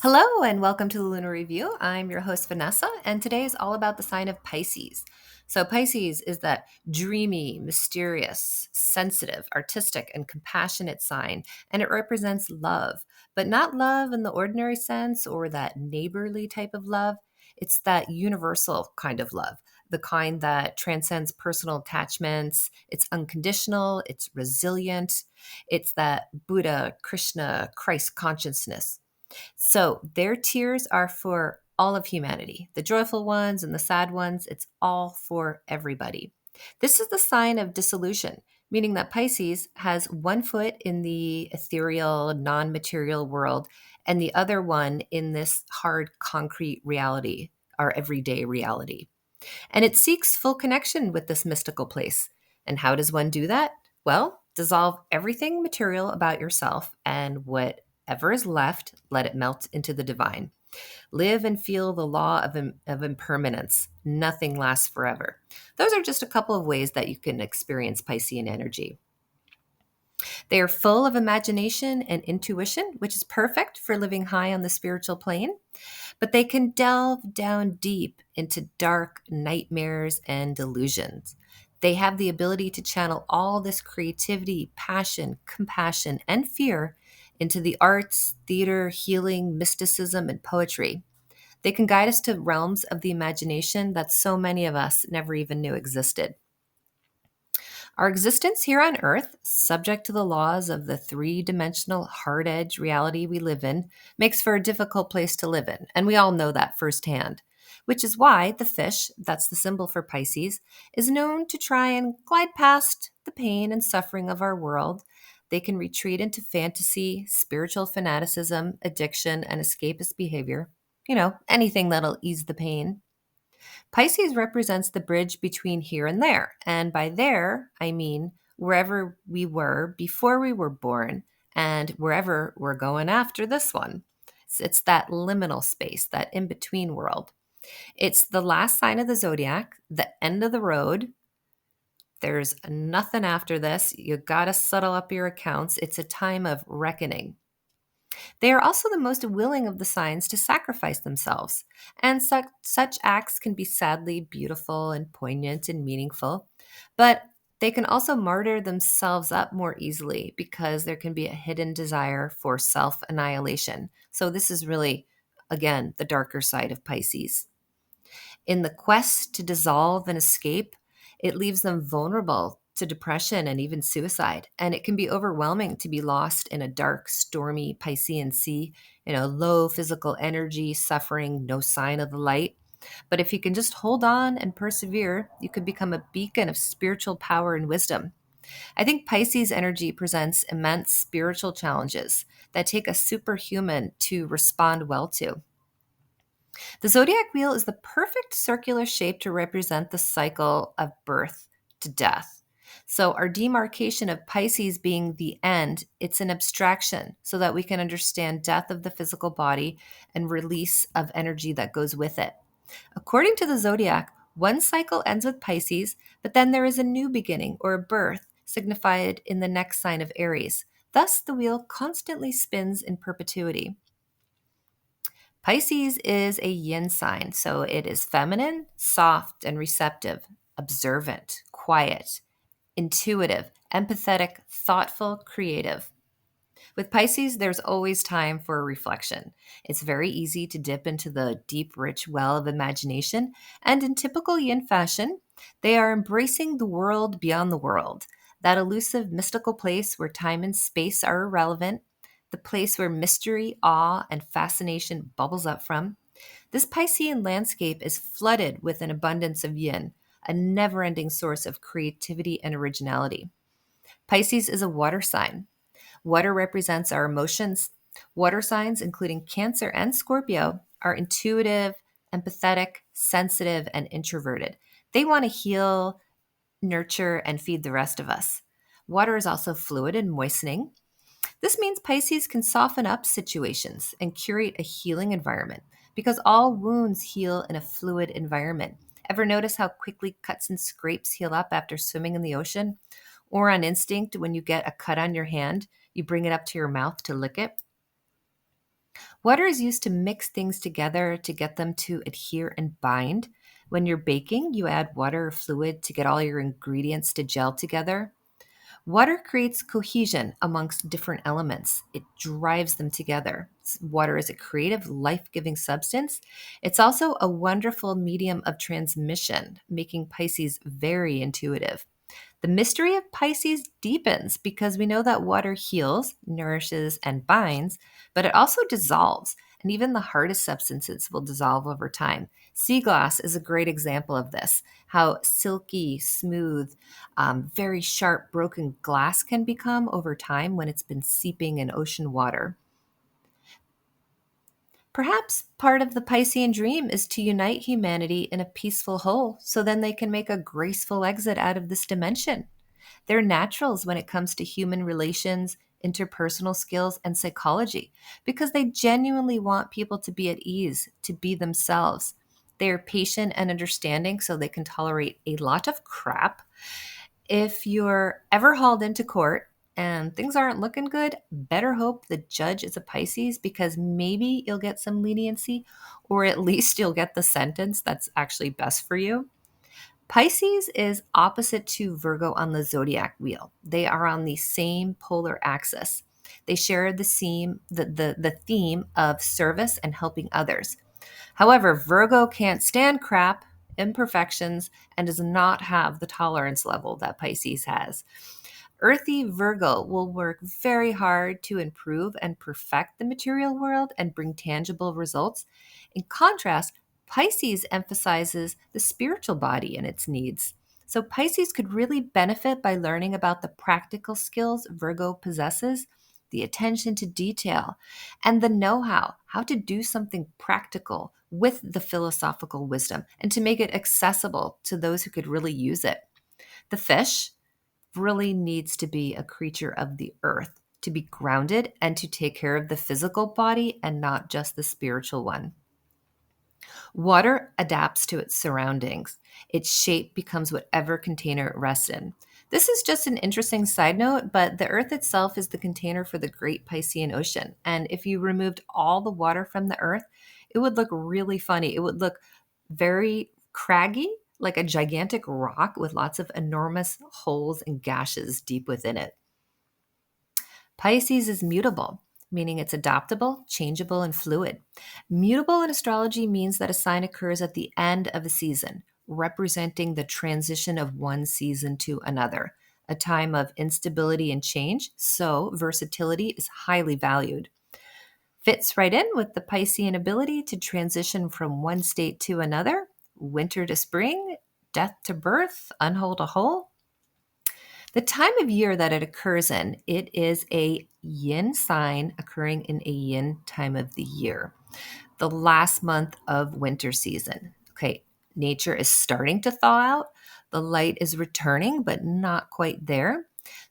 Hello and welcome to the Lunar Review. I'm your host, Vanessa, and today is all about the sign of Pisces. So, Pisces is that dreamy, mysterious, sensitive, artistic, and compassionate sign, and it represents love, but not love in the ordinary sense or that neighborly type of love. It's that universal kind of love, the kind that transcends personal attachments. It's unconditional, it's resilient, it's that Buddha, Krishna, Christ consciousness. So their tears are for all of humanity, the joyful ones and the sad ones. It's all for everybody. This is the sign of dissolution, meaning that Pisces has one foot in the ethereal, non material world and the other one in this hard, concrete reality, our everyday reality. And it seeks full connection with this mystical place. And how does one do that? Well, dissolve everything material about yourself, and whatever is left, let it melt into the divine. Live and feel the law of impermanence. Nothing lasts forever. Those are just a couple of ways that you can experience Piscean energy. They are full of imagination and intuition, which is perfect for living high on the spiritual plane, but they can delve down deep into dark nightmares and delusions. They have the ability to channel all this creativity, passion, compassion, and fear into the arts, theater, healing, mysticism, and poetry. They can guide us to realms of the imagination that so many of us never even knew existed. Our existence here on Earth, subject to the laws of the three-dimensional hard edge reality we live in, makes for a difficult place to live in, and we all know that firsthand. Which is why the fish, that's the symbol for Pisces, is known to try and glide past the pain and suffering of our world. They can retreat into fantasy, spiritual fanaticism, addiction, and escapist behavior. Anything that'll ease the pain. Pisces represents the bridge between here and there. And by there, I mean wherever we were before we were born and wherever we're going after this one. It's that liminal space, that in between world. It's the last sign of the zodiac, the end of the road. There's nothing after this. You got to settle up your accounts. It's a time of reckoning. They are also the most willing of the signs to sacrifice themselves, and such acts can be sadly beautiful and poignant and meaningful, but they can also martyr themselves up more easily because there can be a hidden desire for self annihilation. So, this is really, again, the darker side of Pisces. In the quest to dissolve and escape, it leaves them vulnerable to depression and even suicide. And it can be overwhelming to be lost in a dark, stormy Piscean sea, low physical energy, suffering, no sign of the light. But if you can just hold on and persevere, you could become a beacon of spiritual power and wisdom. I think Pisces energy presents immense spiritual challenges that take a superhuman to respond well to. The zodiac wheel is the perfect circular shape to represent the cycle of birth to death. So, our demarcation of Pisces being the end, it's an abstraction so that we can understand death of the physical body and release of energy that goes with it. According to the zodiac, one cycle ends with Pisces, but then there is a new beginning or a birth signified in the next sign of Aries. Thus, the wheel constantly spins in perpetuity. Pisces is a yin sign, so it is feminine, soft, and receptive, observant, quiet, intuitive, empathetic, thoughtful, creative. With Pisces, there's always time for reflection. It's very easy to dip into the deep, rich well of imagination, and in typical yin fashion, they are embracing the world beyond the world, that elusive mystical place where time and space are irrelevant, the place where mystery, awe, and fascination bubbles up from. This Piscean landscape is flooded with an abundance of yin, a never ending source of creativity and originality. Pisces is a water sign. Water represents our emotions. Water signs, including Cancer and Scorpio, are intuitive, empathetic, sensitive, and introverted. They want to heal, nurture, and feed the rest of us. Water is also fluid and moistening. This means Pisces can soften up situations and curate a healing environment because all wounds heal in a fluid environment. Ever notice how quickly cuts and scrapes heal up after swimming in the ocean? Or on instinct, when you get a cut on your hand, you bring it up to your mouth to lick it? Water is used to mix things together to get them to adhere and bind. When you're baking, you add water or fluid to get all your ingredients to gel together. Water creates cohesion amongst different elements. It drives them together. Water is a creative, life giving substance. It's also a wonderful medium of transmission, making Pisces very intuitive. The mystery of Pisces deepens because we know that water heals, nourishes, and binds, but it also dissolves, and even the hardest substances will dissolve over time. Sea glass is a great example of this, how silky, smooth, very sharp, broken glass can become over time when it's been seeping in ocean water. Perhaps part of the Piscean dream is to unite humanity in a peaceful whole so then they can make a graceful exit out of this dimension. They're naturals when it comes to human relations, interpersonal skills, and psychology because they genuinely want people to be at ease, to be themselves. They are patient and understanding so they can tolerate a lot of crap. If you're ever hauled into court and things aren't looking good, better hope the judge is a Pisces because maybe you'll get some leniency or at least you'll get the sentence that's actually best for you. Pisces is opposite to Virgo on the zodiac wheel. They are on the same polar axis. They share the theme of service and helping others. However, Virgo can't stand crap, imperfections, and does not have the tolerance level that Pisces has. Earthy Virgo will work very hard to improve and perfect the material world and bring tangible results. In contrast, Pisces emphasizes the spiritual body and its needs. So, Pisces could really benefit by learning about the practical skills Virgo possesses, the attention to detail, and the know how to do something practical with the philosophical wisdom and to make it accessible to those who could really use it. The fish really needs to be a creature of the earth, to be grounded and to take care of the physical body and not just the spiritual one. Water adapts to its surroundings. Its shape becomes whatever container it rests in. This is just an interesting side note, but the Earth itself is the container for the Great Piscean Ocean. And if you removed all the water from the Earth, it would look really funny. It would look very craggy, like a gigantic rock with lots of enormous holes and gashes deep within it. Pisces is mutable, meaning it's adaptable, changeable, and fluid. Mutable in astrology means that a sign occurs at the end of a season, representing the transition of one season to another, a time of instability and change, so versatility is highly valued. Fits right in with the Piscean ability to transition from one state to another, winter to spring, death to birth, unwhole to whole. The time of year that it occurs in, it is a yin sign occurring in a yin time of the year, the last month of winter season. Okay, nature is starting to thaw out. The light is returning, but not quite there.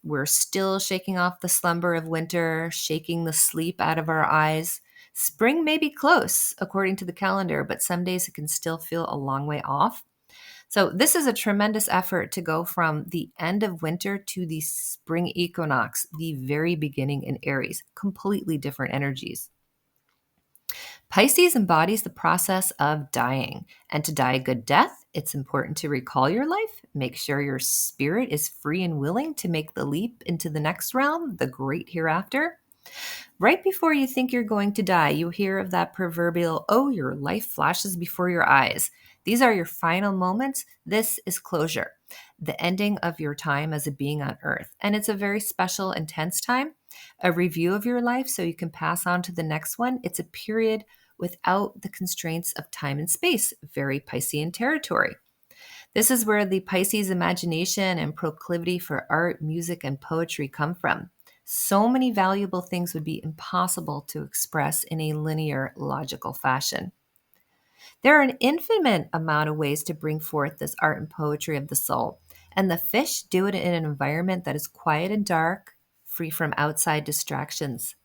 We're still shaking off the slumber of winter, shaking the sleep out of our eyes. Spring may be close, according to the calendar, but some days it can still feel a long way off. So, this is a tremendous effort to go from the end of winter to the spring equinox, the very beginning in Aries, completely different energies. Pisces embodies the process of dying. And to die a good death, it's important to recall your life, make sure your spirit is free and willing to make the leap into the next realm, the great hereafter. Right before you think you're going to die, you hear of that proverbial, oh, your life flashes before your eyes. These are your final moments. This is closure, the ending of your time as a being on earth. And it's a very special, intense time, a review of your life so you can pass on to the next one. It's a period without the constraints of time and space, very Piscean territory. This is where the Pisces imagination and proclivity for art, music, and poetry come from. So many valuable things would be impossible to express in a linear, logical fashion. There are an infinite amount of ways to bring forth this art and poetry of the soul, and the fish do it in an environment that is quiet and dark, free from outside distractions,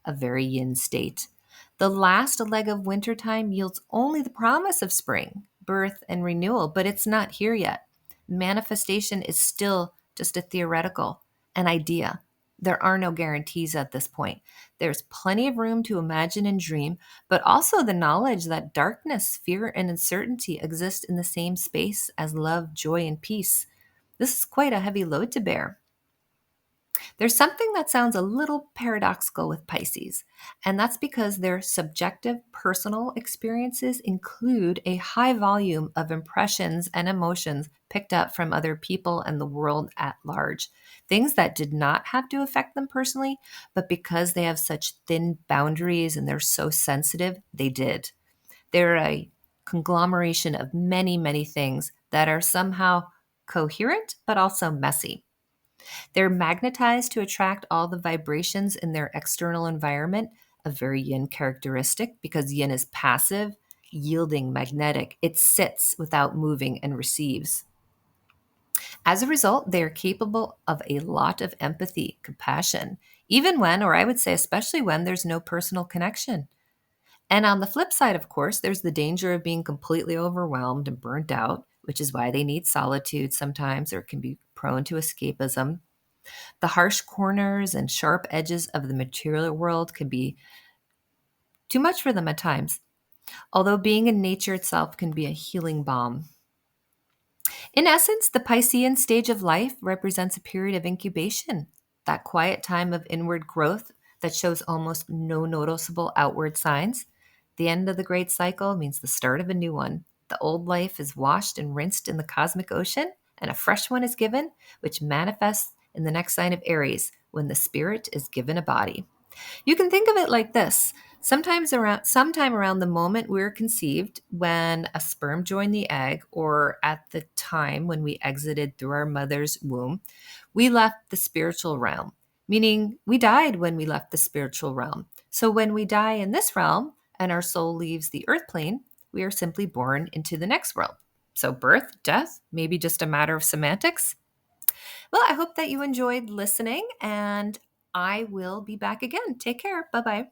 a very yin state. The last leg of wintertime yields only the promise of spring, birth, and renewal, but it's not here yet. Manifestation is still just a theoretical, an idea. There are no guarantees at this point. There's plenty of room to imagine and dream, but also the knowledge that darkness, fear, and uncertainty exist in the same space as love, joy, and peace. This is quite a heavy load to bear. There's something that sounds a little paradoxical with Pisces, and that's because their subjective personal experiences include a high volume of impressions and emotions picked up from other people and the world at large. Things that did not have to affect them personally, but because they have such thin boundaries and they're so sensitive, they did. They're a conglomeration of many, many things that are somehow coherent, but also messy. They're magnetized to attract all the vibrations in their external environment, a very yin characteristic because yin is passive, yielding, magnetic. It sits without moving and receives. As a result, they are capable of a lot of empathy, compassion, even when, or I would say especially when, there's no personal connection. And on the flip side, of course, there's the danger of being completely overwhelmed and burnt out, which is why they need solitude sometimes or can be prone to escapism. The harsh corners and sharp edges of the material world can be too much for them at times, although being in nature itself can be a healing balm. In essence, the Piscean stage of life represents a period of incubation, that quiet time of inward growth that shows almost no noticeable outward signs. The end of the great cycle means the start of a new one. The old life is washed and rinsed in the cosmic ocean, and a fresh one is given, which manifests in the next sign of Aries when the spirit is given a body. You can think of it like this. Sometime around the moment we were conceived, when a sperm joined the egg, or at the time when we exited through our mother's womb, we left the spiritual realm, meaning we died when we left the spiritual realm. So when we die in this realm and our soul leaves the earth plane, we are simply born into the next world. So birth, death, maybe just a matter of semantics. Well, I hope that you enjoyed listening, and I will be back again. Take care. Bye bye.